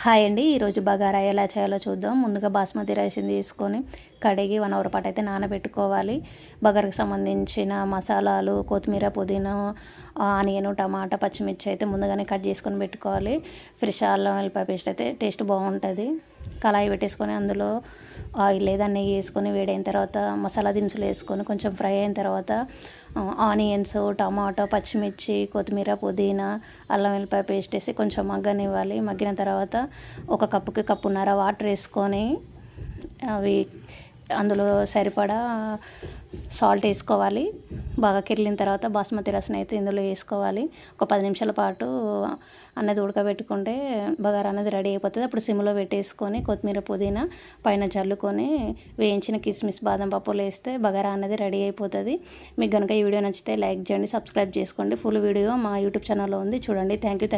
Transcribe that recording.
Hi అండి. ఈరోజు బగారా ఎలా చేయాలో చూద్దాం. ముందుగా బాస్మతి రైస్ని తీసుకొని కడిగి 1 అవర్ పాటు అయితే నానబెట్టుకోవాలి. బగారాకు సంబంధించిన మసాలాలు, కొత్తిమీర, పుదీనా, ఆనియన్, టమాటా, పచ్చిమిర్చి అయితే ముందుగానే కట్ చేసుకొని పెట్టుకోవాలి. ఫ్రెష్ అల్లం వెల్లిపాయ పేస్ట్ అయితే టేస్ట్ బాగుంటుంది. కళాయి పెట్టేసుకొని అందులో ఆయిల్ లేదా నెయ్యి వేసుకొని వేడైన తర్వాత మసాలా దినుసులు వేసుకొని కొంచెం ఫ్రై అయిన తర్వాత ఆనియన్స్, టమాటో, పచ్చిమిర్చి, కొత్తిమీర, పుదీనా, అల్లం వెల్లిపాయ పేస్ట్ వేసి కొంచెం మగ్గనివ్వాలి. మగ్గిన తర్వాత ఒక కప్పుకి కప్పున్నర వాటర్ వేసుకొని అవి అందులో సరిపడా సాల్ట్ వేసుకోవాలి. బాగా కిర్లిన తర్వాత బాస్మతి రైస్ని అయితే ఇందులో వేసుకోవాలి. ఒక 10 నిమిషాల పాటు అన్నది ఉడకబెట్టుకుంటే బగారా అనేది రెడీ అయిపోతుంది. అప్పుడు సిమ్లో పెట్టేసుకొని కొత్తిమీర, పుదీనా పైన చల్లుకొని వేయించిన కిస్మిస్, బాదం పప్పులు వేస్తే బగారా అనేది రెడీ అయిపోతుంది. మీకు కనుక ఈ వీడియో నచ్చితే లైక్ చేయండి, సబ్స్క్రైబ్ చేసుకోండి. ఫుల్ వీడియో మా యూట్యూబ్ ఛానల్లో ఉంది, చూడండి. Thank you.